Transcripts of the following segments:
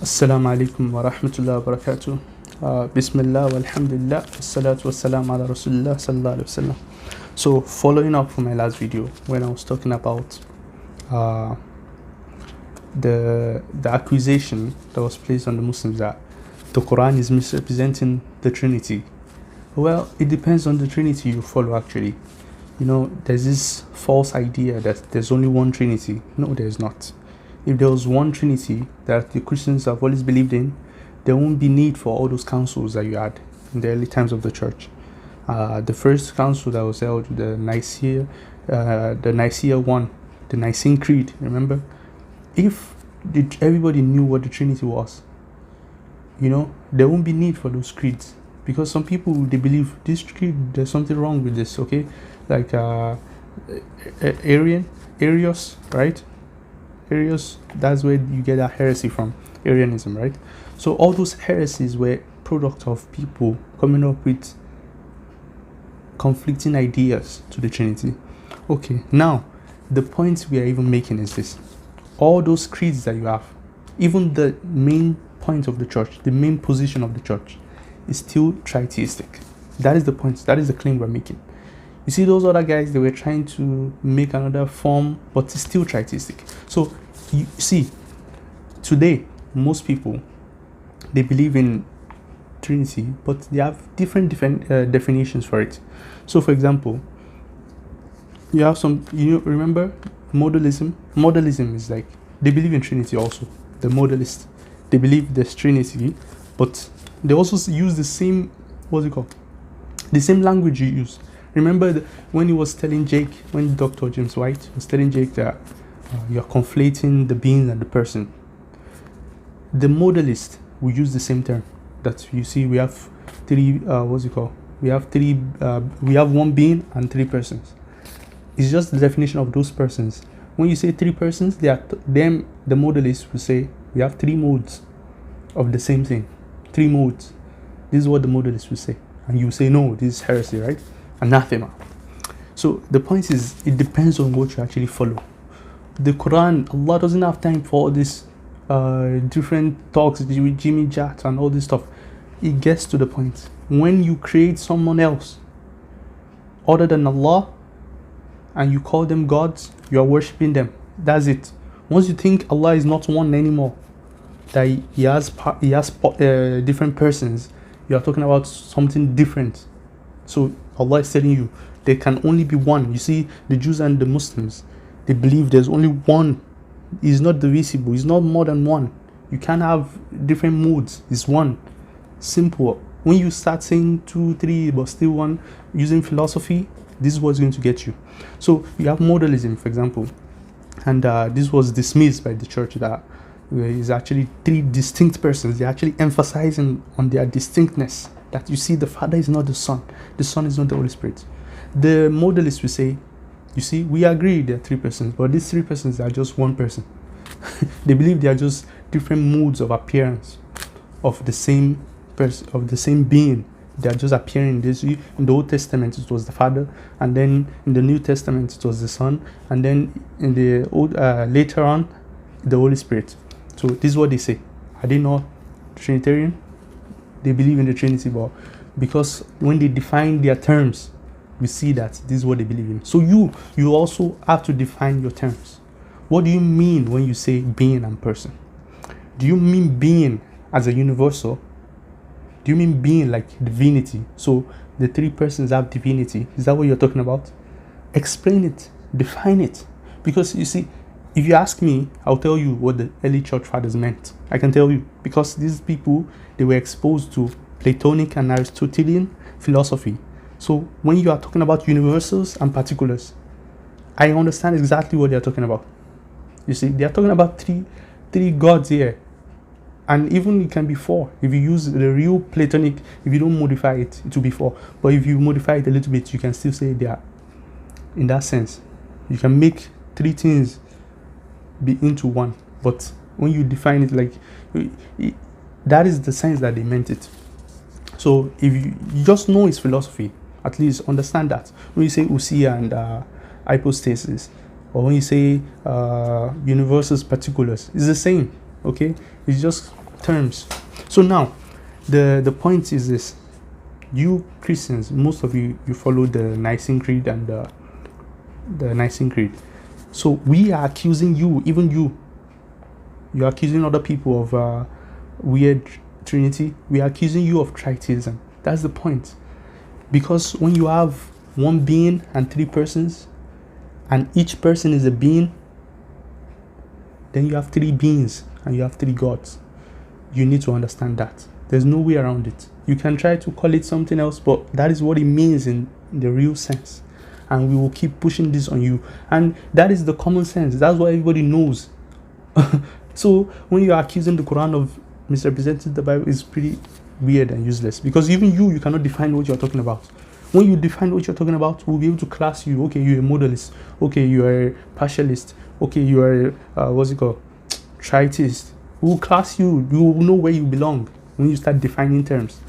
Assalamu alaikum wa rahmatullahi wa barakatuh. Bismillah walhamdulillah wassalatu wassalam ala rasulillah sallallahu alaihi wasallam. So following up from my last video when I was talking about the accusation that was placed on the Muslims that the Qur'an is misrepresenting the Trinity. Well, it depends on the Trinity you follow actually. You know, there's this false idea that there's only one Trinity. No, there's not. If there was one Trinity that the Christians have always believed in, there won't be need for all those councils that you had in the early times of the church. The first council that was held, the Nicene one, the Nicene Creed, remember? If everybody knew what the Trinity was, you know, there won't be need for those creeds. Because some people, they believe this creed, there's something wrong with this, okay? Like Arius, right? Arius, that's where you get that heresy from, Arianism, right? So all those heresies were product of people coming up with conflicting ideas to the Trinity. Okay, now the point we are even making is this: all those creeds that you have, even the main point of the church, the main position of the church, is still tritheistic. That is the point. That is the claim we're making. You see, those other guys, they were trying to make another form, but it's still tritheistic. So, you see, today, most people, they believe in Trinity, but they have different definitions for it. So, for example, you have some, remember modalism? Modalism is like, they believe in Trinity also. The modalists, they believe there's Trinity, but they also use the same, the same language you use. Remember when he was telling Jake, when Dr. James White was telling Jake that you're conflating the being and the person. The modalist will use the same term. That you see, we have three, we have one being and three persons. It's just the definition of those persons. When you say three persons, the modalist will say we have three modes of the same thing. Three modes. This is what the modalist will say. And you say, no, this is heresy, right? Anathema. So the point is, it depends on what you actually follow. The Quran, Allah doesn't have time for all this different talks with Jimmy Jat and all this stuff. It gets to the point. When you create someone else other than Allah and you call them gods, you are worshipping them. That's it. Once you think Allah is not one anymore, that he has different persons, you are talking about something different. So Allah is telling you there can only be one. You see, the Jews and the Muslims, they believe there's only one. It's not divisible. It's not more than one. You can't have different modes. It's one. Simple. When you start saying 2, 3, but still one, using philosophy, this is what's going to get you. So you have modalism, for example, and this was dismissed by the church that is actually three distinct persons. They're actually emphasizing on their distinctness. That you see, the Father is not the Son is not the Holy Spirit. The modalists will say, you see, we agree there are three persons, but these three persons are just one person. They believe they are just different modes of appearance of the same person, of the same being. They are just appearing. In the Old Testament it was the Father, and then in the New Testament it was the Son, and then in the later on the Holy Spirit. So this is what they say. Are they not Trinitarian? They believe in the Trinity, but because when they define their terms, we see that this is what they believe in. So you also have to define your terms. What do you mean when you say being and person? Do you mean being as a universal? Do you mean being like divinity? So the three persons have divinity. Is that what you're talking about? Explain it. Define it. Because you see, if you ask me, I'll tell you what the early church fathers meant. I can tell you. Because these people, they were exposed to Platonic and Aristotelian philosophy. So when you are talking about universals and particulars, I understand exactly what they are talking about. You see, they are talking about three gods here. And even it can be four. If you use the real Platonic, if you don't modify it, it will be four. But if you modify it a little bit, you can still say they are. In that sense, you can make three things be into one. But when you define it like, that is the sense that they meant it. So if you just know its philosophy, at least understand that. When you say usia and hypostasis, or when you say universals, particulars, it's the same. Okay, it's just terms. So now, the point is this: you Christians, most of you follow the Nicene Creed and the Nicene Creed. So we are accusing you, even you're accusing other people of weird Trinity. We are accusing you of tritheism. That's the point. Because when you have one being and three persons, and each person is a being, then you have three beings and you have three gods. You need to understand that. There's no way around it. You can try to call it something else, but that is what it means in the real sense. And we will keep pushing this on you. And that is the common sense. That's what everybody knows. So when you are accusing the Quran of misrepresenting the Bible, is pretty weird and useless. Because even you cannot define what you're talking about. When you define what you're talking about, we'll be able to class you. Okay, you're a modalist. Okay, you are a partialist. Okay, you are tritheist. We'll class you. You will know where you belong when you start defining terms.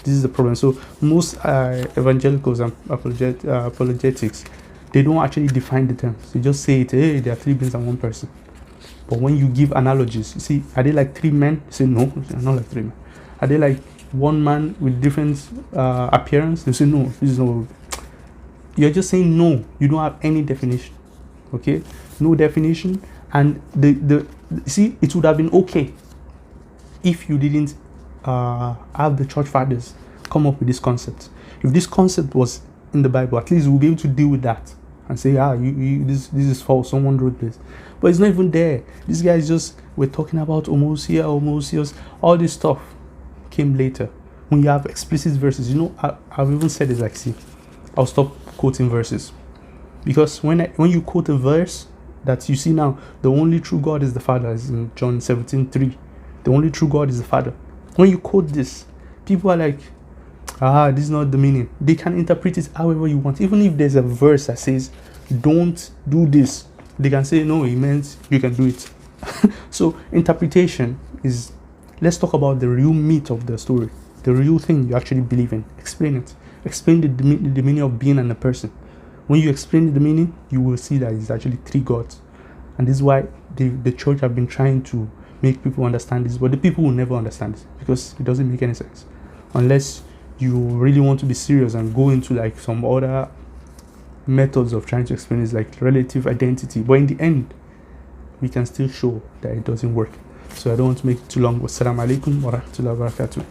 This is the problem. So most evangelicals and apologetics, they don't actually define the terms. They just say it, hey, there are three beings and one person. But when you give analogies, you see, are they like three men? You say, no, they're not like three men. Are they like one man with different appearance? You say, no, this is no. You're just saying no. You don't have any definition. Okay? No definition. And see, it would have been okay if you didn't have the church fathers come up with this concept. If this concept was in the Bible, at least we'll be able to deal with that and say, this is false, someone wrote this. But it's not even there. These guys we're talking about homoousia, homoousios, all this stuff came later. When you have explicit verses, I've even said it like, see, I'll stop quoting verses. Because when you quote a verse that you see now, the only true God is the Father, as in John 17:3. The only true God is the Father. When you quote this, people are like, this is not the meaning. They can interpret it however you want. Even if there's a verse that says, don't do this, they can say, no, it meant you can do it. So interpretation is, let's talk about the real meat of the story, the real thing you actually believe in. Explain it. Explain the meaning of being and a person. When you explain the meaning, you will see that it's actually three gods. And this is why the church have been trying to make people understand this, but the people will never understand it because it doesn't make any sense. Unless you really want to be serious and go into like some other methods of trying to explain this, like relative identity. But in the end, we can still show that it doesn't work. So I don't want to make it too long. Wassalamu alaikum wa rahmatullahi wa barakatuh.